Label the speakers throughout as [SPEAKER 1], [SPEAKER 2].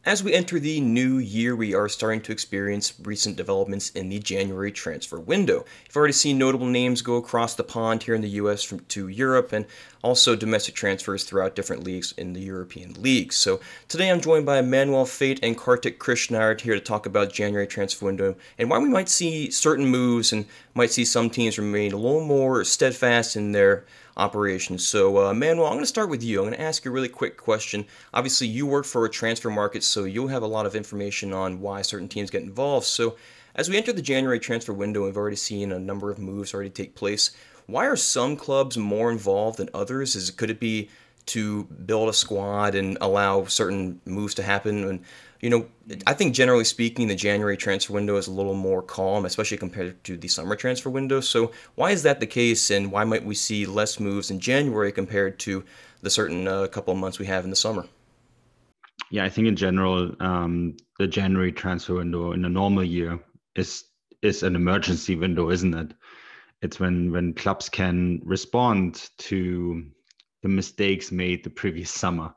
[SPEAKER 1] As we enter the new year, we are starting to experience recent developments in the January transfer window. You've already seen notable names go across the pond here in the US to Europe, and also domestic transfers throughout different leagues in the European leagues. So today I'm joined by Manuel, Veth, and Kartik Krishnaiyer here to talk about January transfer window and why we might see certain moves and might see some teams remain a little more steadfast in their operations. So, Manuel, I'm going to start with you. I'm going to ask you a really quick question. Obviously, you work for a transfer market, so you'll have a lot of information on why certain teams get involved. So, as we enter the January transfer window, we've already seen a number of moves already take place. Why are some clubs more involved than others? Could it be to build a squad and allow certain moves to happen? And I think generally speaking, the January transfer window is a little more calm, especially compared to the summer transfer window. So why is that the case, and why might we see less moves in January compared to the certain couple of months we have in the summer?
[SPEAKER 2] Yeah, I think in general, the January transfer window in a normal year is an emergency window, isn't it? It's when clubs can respond to the mistakes made the previous summer.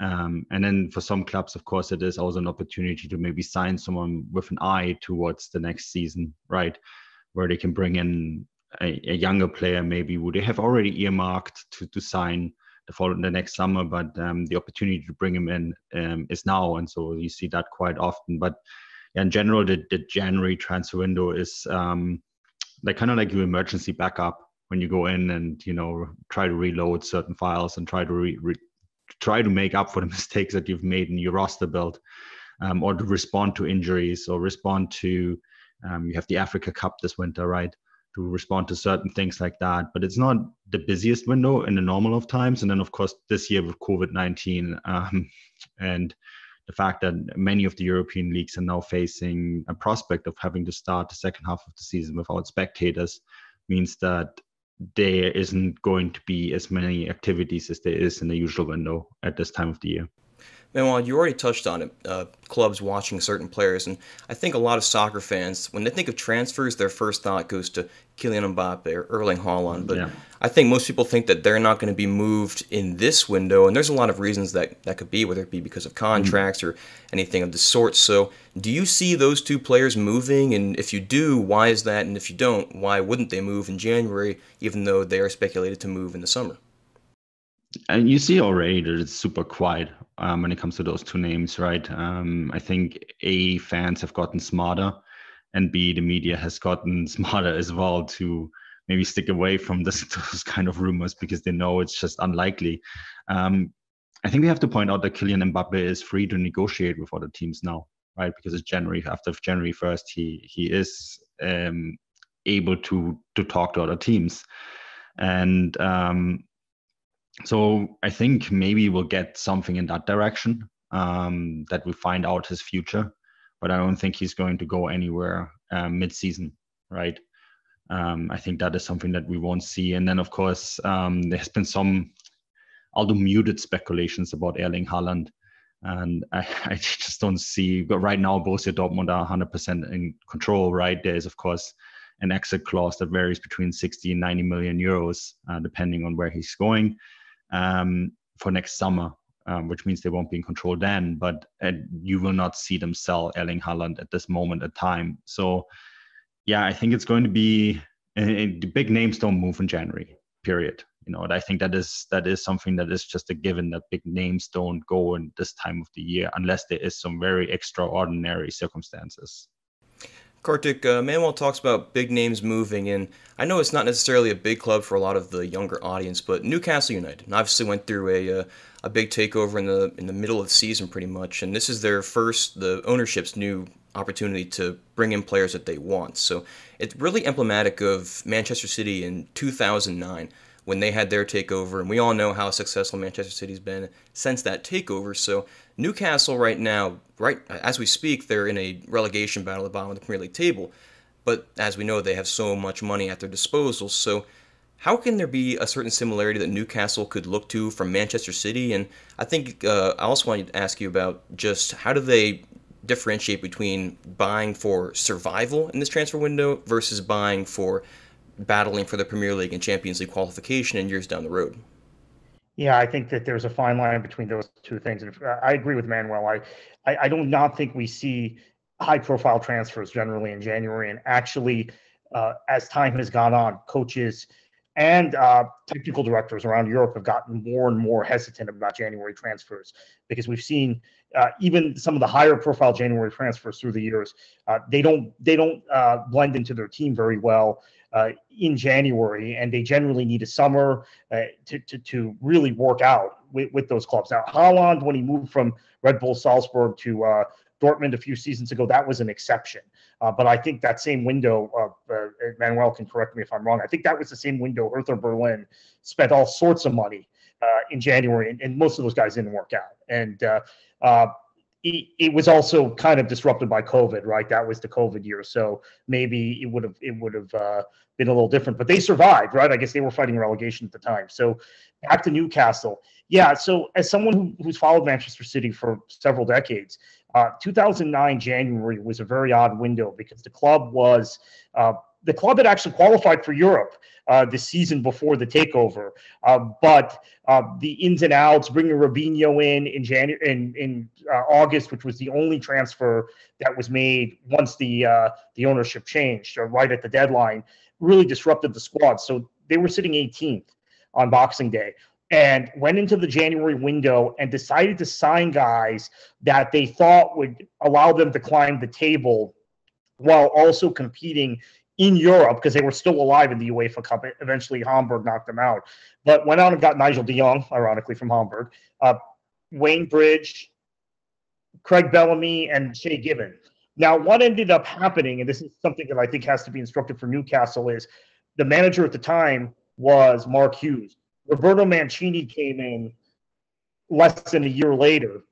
[SPEAKER 2] And then for some clubs, of course, it is also an opportunity to maybe sign someone with an eye towards the next season, right? Where they can bring in a younger player, maybe who they have already earmarked to sign the next summer, but the opportunity to bring him in is now. And so you see that quite often. But in general, the January transfer window is like kind of like your emergency backup when you go in and try to reload certain files and try to make up for the mistakes that you've made in your roster build, or to respond to injuries, or respond to you have the Africa Cup this winter, right? To respond to certain things like that. But it's not the busiest window in the normal of times. And then, of course, this year with COVID-19 and the fact that many of the European leagues are now facing a prospect of having to start the second half of the season without spectators means that there isn't going to be as many activities as there is in the usual window at this time of the year.
[SPEAKER 1] Manuel, you already touched on it, clubs watching certain players, and I think a lot of soccer fans, when they think of transfers, their first thought goes to Kylian Mbappe or Erling Haaland, but
[SPEAKER 2] Yeah.
[SPEAKER 1] I think most people think that they're not going to be moved in this window, and there's a lot of reasons that could be, whether it be because of contracts or anything of the sort. So do you see those two players moving, and if you do, why is that, and if you don't, why wouldn't they move in January, even though they are speculated to move in the summer?
[SPEAKER 2] And you see already that it's super quiet when it comes to those two names, right? I think A, fans have gotten smarter, and B, the media has gotten smarter as well to maybe stick away from those kind of rumors because they know it's just unlikely. I think we have to point out that Kylian Mbappe is free to negotiate with other teams now, right? Because it's January, after January 1st, he is able to talk to other teams. And so I think maybe we'll get something in that direction, that we find out his future, but I don't think he's going to go anywhere mid-season, right? I think that is something that we won't see. And then, of course, there's been some, although muted speculations about Erling Haaland, and I just don't see. But right now, Borussia Dortmund are 100% in control, right? There is, of course, an exit clause that varies between 60 and 90 million euros, depending on where he's going, for next summer, which means they won't be in control then. But you will not see them sell Erling Haaland at this moment in time. So, yeah, I think it's going to be the big names don't move in January, period. And I think that is something that is just a given, that big names don't go in this time of the year unless there is some very extraordinary circumstances.
[SPEAKER 1] Kartik, Manuel talks about big names moving, and I know it's not necessarily a big club for a lot of the younger audience, but Newcastle United obviously went through a big takeover in the middle of the season, pretty much, and this is the ownership's new opportunity to bring in players that they want. So it's really emblematic of Manchester City in 2009 when they had their takeover, and we all know how successful Manchester City's been since that takeover. So Newcastle right now, right as we speak, they're in a relegation battle at the bottom of the Premier League table. But as we know, they have so much money at their disposal. So how can there be a certain similarity that Newcastle could look to from Manchester City? And I think I also wanted to ask you about just how do they differentiate between buying for survival in this transfer window versus buying for battling for the Premier League and Champions League qualification in years down the road?
[SPEAKER 3] Yeah, I think that there's a fine line between those two things. And I agree with Manuel. I do not think we see high profile transfers generally in January. And actually, as time has gone on, coaches and technical directors around Europe have gotten more and more hesitant about January transfers because we've seen even some of the higher profile January transfers through the years. They don't blend into their team very well in January, and they generally need a summer to really work out with those clubs. Now, Haaland, when he moved from Red Bull Salzburg to Dortmund a few seasons ago, that was an exception. But I think that same window, Manuel can correct me if I'm wrong, I think that was the same window Hertha Berlin spent all sorts of money in January, and most of those guys didn't work out. And it was also kind of disrupted by COVID, right? That was the COVID year, so maybe it would have been a little different. But they survived, right? I guess they were fighting relegation at the time. So back to Newcastle. Yeah. So as someone who's followed Manchester City for several decades, 2009 January was a very odd window because the club had actually qualified for Europe the season before the takeover, but the ins and outs, bringing Robinho in August, which was the only transfer that was made once the ownership changed, or right at the deadline, really disrupted the squad. So they were sitting 18th on Boxing Day, and went into the January window and decided to sign guys that they thought would allow them to climb the table while also competing in Europe because they were still alive in the UEFA Cup. Eventually, Hamburg knocked them out, but went out and got Nigel de Jong, ironically from Hamburg, Wayne Bridge, Craig Bellamy, and Shea Given. Now, what ended up happening, and this is something that I think has to be instructive for Newcastle, is the manager at the time was Mark Hughes. Roberto Mancini came in less than a year later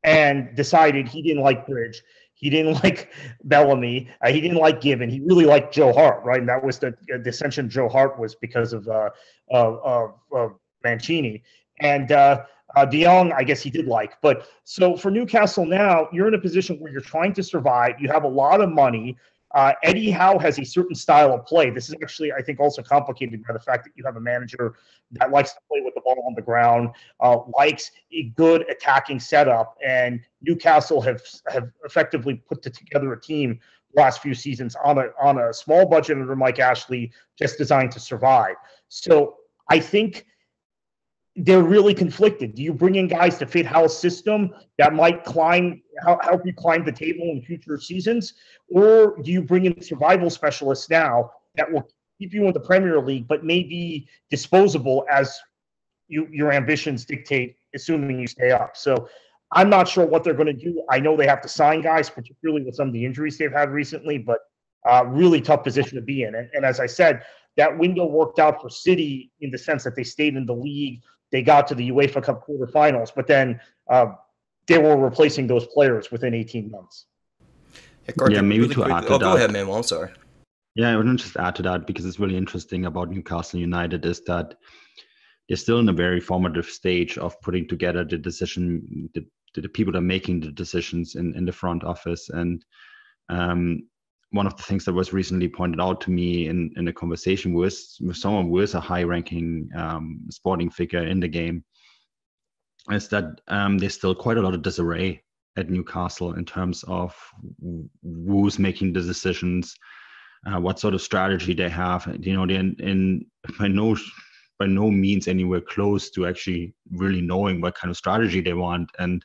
[SPEAKER 3] and decided he didn't like Bridge. He didn't like Bellamy. He didn't like Given. He really liked Joe Hart, right? And that was the ascension of Joe Hart was because of Mancini. And De Jong, I guess he did like. But so for Newcastle now, you're in a position where you're trying to survive. You have a lot of money. Eddie Howe has a certain style of play. This is actually, I think, also complicated by the fact that you have a manager that likes to play with the ball on the ground, likes a good attacking setup, and Newcastle have effectively put together a team the last few seasons on a small budget under Mike Ashley, just designed to survive. So I think they're really conflicted. Do you bring in guys to fit Howe's system that might help you climb the table in future seasons? Or do you bring in survival specialists now that will keep you in the Premier League, but may be disposable as your ambitions dictate, assuming you stay up? So I'm not sure what they're going to do. I know they have to sign guys, particularly with some of the injuries they've had recently, but really tough position to be in. And as I said, that window worked out for City in the sense that they stayed in the league. They got to the UEFA Cup quarterfinals, but then they were replacing those players within 18 months.
[SPEAKER 1] Hey, Kartik,
[SPEAKER 2] Yeah, maybe
[SPEAKER 1] really
[SPEAKER 2] to
[SPEAKER 1] quick.
[SPEAKER 2] add to
[SPEAKER 1] Go ahead,
[SPEAKER 2] that.
[SPEAKER 1] man. Well, I'm sorry.
[SPEAKER 2] Yeah, I want to just add to that because it's really interesting about Newcastle United is that they're still in a very formative stage of putting together the people that are making the decisions in the front office. And one of the things that was recently pointed out to me in a conversation with someone who is a high-ranking sporting figure in the game is that there's still quite a lot of disarray at Newcastle in terms of who's making the decisions, what sort of strategy they have. You know, they're by no means anywhere close to actually really knowing what kind of strategy they want. And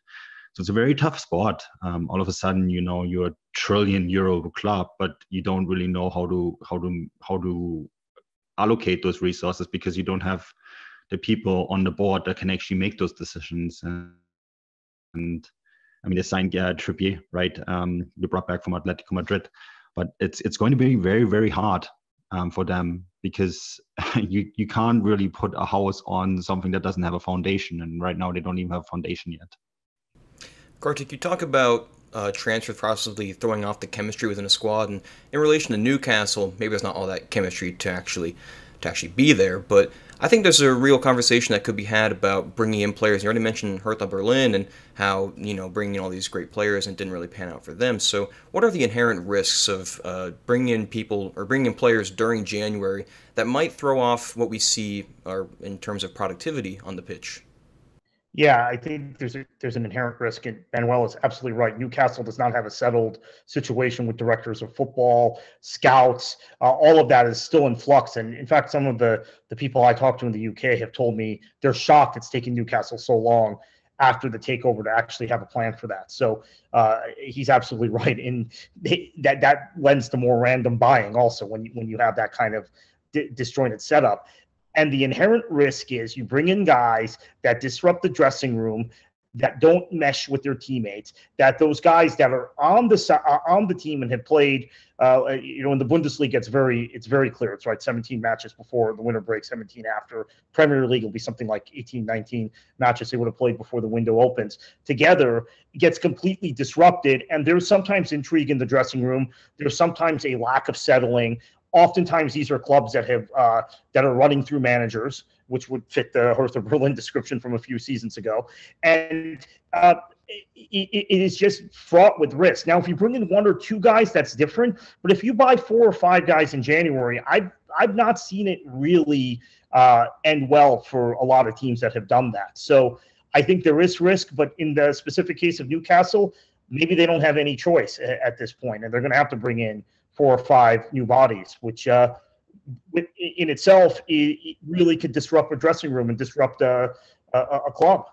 [SPEAKER 2] so it's a very tough spot. All of a sudden, you know, you're a €1 trillion club, but you don't really know how to allocate those resources because you don't have the people on the board that can actually make those decisions. And I mean, they signed Trippier, right? They brought back from Atletico Madrid, but it's going to be very, very hard for them because you can't really put a house on something that doesn't have a foundation, and right now they don't even have a foundation yet.
[SPEAKER 1] Kartik, you talk about transfer possibly throwing off the chemistry within a squad, and in relation to Newcastle, maybe there's not all that chemistry to actually to actually be there. But I think there's a real conversation that could be had about bringing in players. You already mentioned Hertha Berlin and how, bringing in all these great players and didn't really pan out for them. So what are the inherent risks of bringing in people or bringing in players during January that might throw off what we see in terms of productivity on the pitch?
[SPEAKER 3] Yeah, I think there's an inherent risk, and Manuel is absolutely right. Newcastle does not have a settled situation with directors of football, scouts. All of that is still in flux. And in fact, some of the people I talked to in the UK have told me they're shocked it's taking Newcastle so long after the takeover to actually have a plan for that. So he's absolutely right. And that lends to more random buying also when you have that kind of disjointed setup. And the inherent risk is you bring in guys that disrupt the dressing room, that don't mesh with their teammates, that those guys that are on the team and have played, in the Bundesliga, it's very clear. It's right, 17 matches before the winter break, 17 after. Premier League will be something like 18, 19 matches they would have played before the window opens. Together, it gets completely disrupted, and there's sometimes intrigue in the dressing room. There's sometimes a lack of settling. Oftentimes, these are clubs that are running through managers, which would fit the Hertha Berlin description from a few seasons ago, and it is just fraught with risk. Now, if you bring in one or two guys, that's different. But if you buy 4 or 5 guys in January, I've not seen it really end well for a lot of teams that have done that. So I think there is risk, but in the specific case of Newcastle, maybe they don't have any choice at this point, and they're going to have to bring in 4 or 5 new bodies, which in itself it really could disrupt a dressing room and disrupt a club.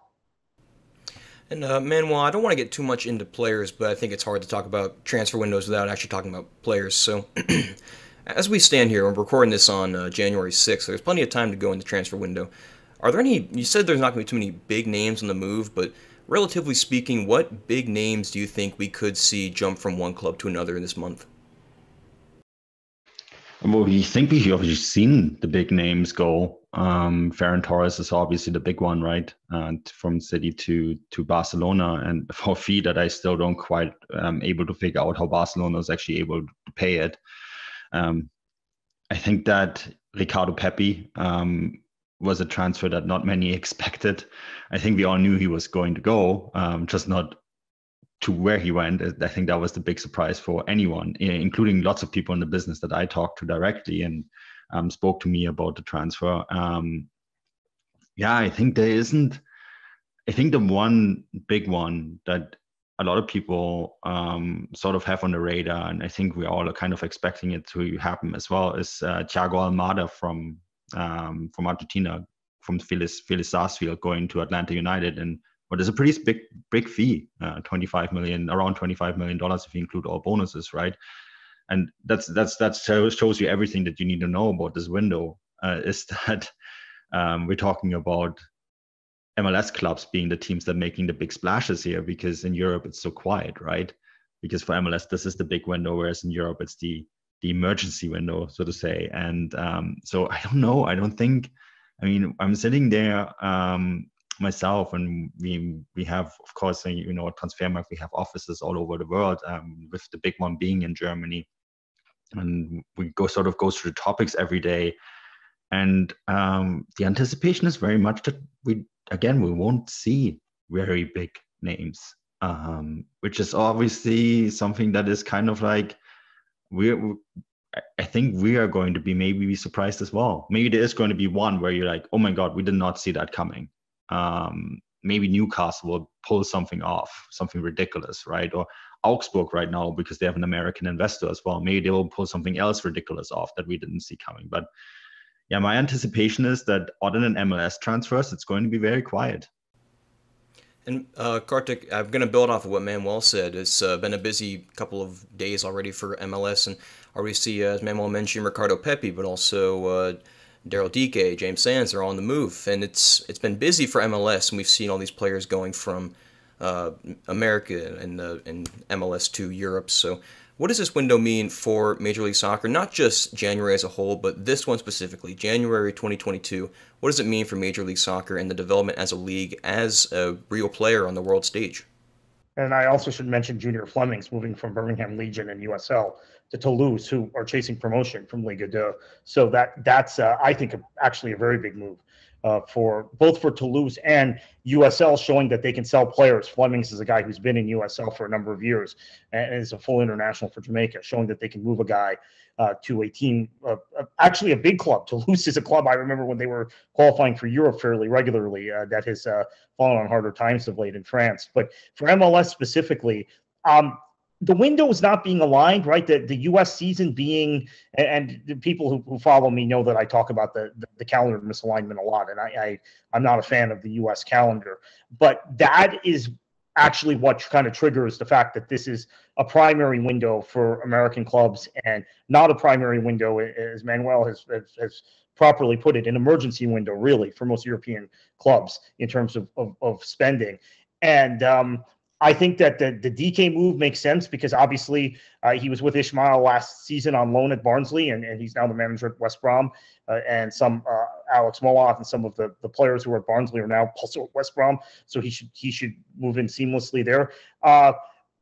[SPEAKER 1] And Manuel, I don't want to get too much into players, but I think it's hard to talk about transfer windows without actually talking about players. So as we stand here, we're recording this on January 6th, so there's plenty of time to go in the transfer window. Are there any, you said there's not going to be too many big names on the move, but relatively speaking, what big names do you think we could see jump from one club to another in this month?
[SPEAKER 2] Well, we think we've obviously seen the big names go. Ferran Torres is obviously the big one, right? From City to Barcelona, and for a fee that I still don't quite able to figure out how Barcelona is actually able to pay it. I think that Ricardo Pepi was a transfer that not many expected. I think we all knew he was going to go, just not to where he went. I think that was the big surprise for anyone, including lots of people in the business that I talked to directly and spoke to me about the transfer. I think there isn't. I think the one big one that a lot of people sort of have on the radar, and I think we all are kind of expecting it to happen as well, is Thiago Almada from Argentina, from Phyllis Sarsfield, going to Atlanta United, and but it's a pretty big fee, around $25 million if you include all bonuses, right? And that shows you everything that you need to know about this window. Is that we're talking about MLS clubs being the teams that are making the big splashes here, because in Europe it's so quiet, right? Because for MLS this is the big window, whereas in Europe it's the emergency window, so to say. And so I don't know. I'm sitting there myself, and we have, of course, at Transfermarkt we have offices all over the world, with the big one being in Germany, and we go through the topics every day, and the anticipation is very much that we won't see very big names, which is obviously something that is kind of like I think we are going to be maybe surprised as well. Maybe there is going to be one where you're like, oh my God, we did not see that coming. Maybe Newcastle will pull something off, something ridiculous, right? Or Augsburg right now, because they have an American investor as well. Maybe they will pull something else ridiculous off that we didn't see coming. But yeah, my anticipation is that other than MLS transfers, it's going to be very quiet.
[SPEAKER 1] And Kartik, I'm going to build off of what Manuel said. It's been a busy couple of days already for MLS, and already see, as Manuel mentioned, Ricardo Pepi, but also Daryl Dike, James Sands are on the move, and it's been busy for MLS, and we've seen all these players going from America and MLS to Europe. So what does this window mean for Major League Soccer? Not just January as a whole, but this one specifically, January 2022. What does it mean for Major League Soccer and the development as a league, as a real player on the world stage?
[SPEAKER 3] And I also should mention Junior Flemings moving from Birmingham Legion and USL to Toulouse, who are chasing promotion from Ligue 2. So that's I think actually a very big move for both for Toulouse and USL, showing that they can sell players. Flemings is a guy who's been in USL for a number of years and is a full international for Jamaica, showing that they can move a guy to a team, actually a big club. Toulouse is a club I remember when they were qualifying for Europe fairly regularly that has fallen on harder times of late in France. But for MLS specifically, the window is not being aligned, right? The U.S. season being, and the people who follow me know that I talk about the calendar misalignment a lot, and I'm not a fan of the U.S. calendar, but that is actually what kind of triggers the fact that this is a primary window for American clubs and not a primary window, as Manuel has properly put it, an emergency window, really, for most European clubs in terms of spending. And I think that the DK move makes sense because obviously he was with Ishmael last season on loan at Barnsley, and he's now the manager at West Brom. And some Alex Moloff and some of the players who are at Barnsley are now also at West Brom. So he should move in seamlessly there.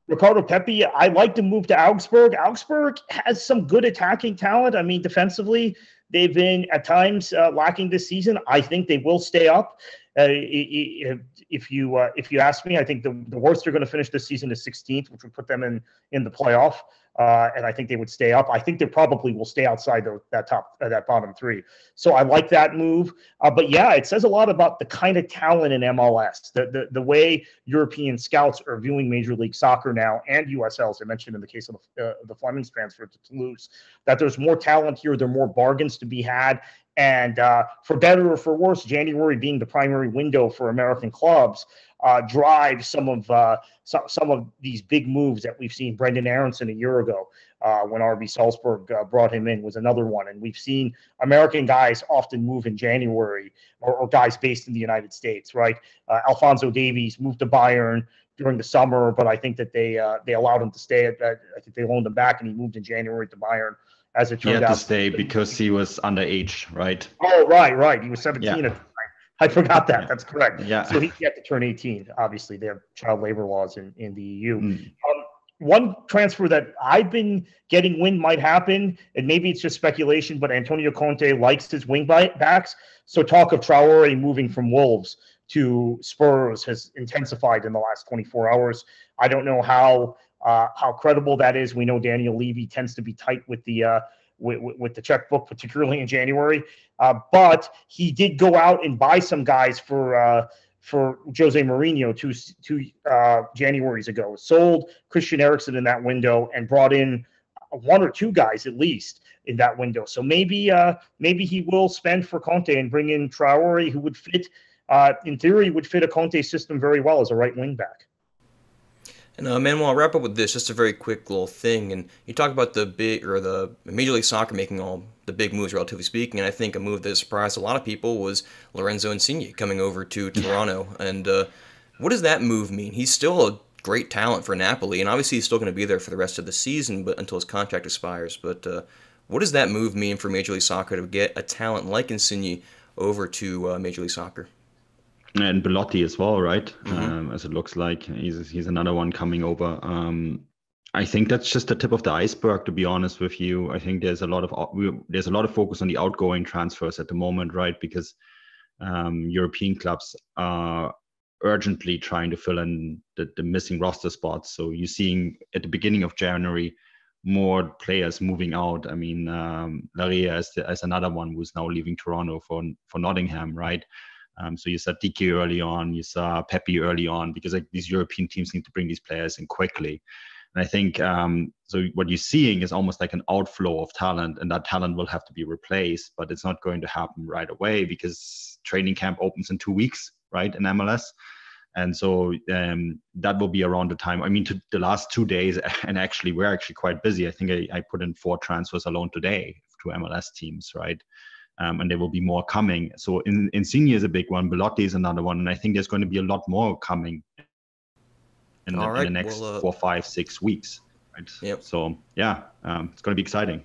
[SPEAKER 3] Ricardo Pepi, I like to move to Augsburg. Augsburg has some good attacking talent. I mean, defensively, they've been at times lacking this season. I think they will stay up. If you ask me, I think the worst they're going to finish this season is 16th, which would put them in the playoff. And I think they would stay up. I think they probably will stay outside that bottom three. So I like that move. But yeah, it says a lot about the kind of talent in MLS, the way European scouts are viewing Major League Soccer now and USL, as I mentioned in the case of the Flemings transfer to Toulouse, that there's more talent here. There are more bargains to be had. And for better or for worse, January being the primary window for American clubs drives some of these big moves that we've seen. Brendan Aronson a year ago when RB Salzburg brought him in was another one. And we've seen American guys often move in January or guys based in the United States, right? Alphonso Davies moved to Bayern during the summer, but I think that they allowed him to stay. I think they loaned him back, and he moved in January to Bayern. As it turned out,
[SPEAKER 2] he had to stay because he was underage, right?
[SPEAKER 3] Oh, right. He was 17 at the time. I forgot that. That's correct.
[SPEAKER 2] Yeah.
[SPEAKER 3] So he had to turn 18. Obviously, they have child labor laws in the EU. One transfer that I've been getting wind might happen, and maybe it's just speculation, but Antonio Conte likes his wing backs. So talk of Traore moving from Wolves to Spurs has intensified in the last 24 hours. I don't know how credible that is. We know Daniel Levy tends to be tight with the checkbook, particularly in January. But he did go out and buy some guys for Jose Mourinho two Januaries ago. Sold Christian Eriksen in that window and brought in one or two guys at least in that window. So maybe he will spend for Conte and bring in Traore, who would fit, in theory, would fit a Conte system very well as a right wing back.
[SPEAKER 1] And Manuel, I'll wrap up with this, just a very quick little thing. And you talk about the Major League Soccer making all the big moves, relatively speaking. And I think a move that surprised a lot of people was Lorenzo Insigne coming over to Toronto. And what does that move mean? He's still a great talent for Napoli, and obviously he's still going to be there for the rest of the season, but until his contract expires. But what does that move mean for Major League Soccer to get a talent like Insigne over to Major League Soccer?
[SPEAKER 2] And Belotti as well, right? As it looks like he's another one coming over. I think that's just the tip of the iceberg, to be honest with you. I think there's a lot of focus on the outgoing transfers at the moment, right? Because European clubs are urgently trying to fill in the missing roster spots. So you're seeing at the beginning of January more players moving out. I mean, Larea is another one who's now leaving Toronto for Nottingham, right? So you saw DK early on, you saw Pepi early on, because like these European teams need to bring these players in quickly. And I think so what you're seeing is almost like an outflow of talent, and that talent will have to be replaced, but it's not going to happen right away because training camp opens in 2 weeks, right, in MLS. And so that will be around the time. I mean, the last 2 days, and actually we're actually quite busy. I think I put in 4 transfers alone today to MLS teams, right? And there will be more coming. So Insigne is a big one. Belotti is another one. And I think there's going to be a lot more coming in the next 4, 5, 6 weeks. Right?
[SPEAKER 1] Yep.
[SPEAKER 2] So, yeah, it's going to be exciting.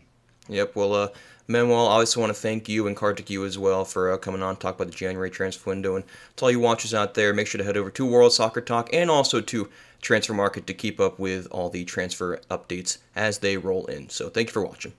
[SPEAKER 1] Yep. Well, Manuel, I also want to thank you and Kartik you as well for coming on to talk about the January transfer window. And to all you watchers out there, make sure to head over to World Soccer Talk and also to Transfermarkt to keep up with all the transfer updates as they roll in. So thank you for watching.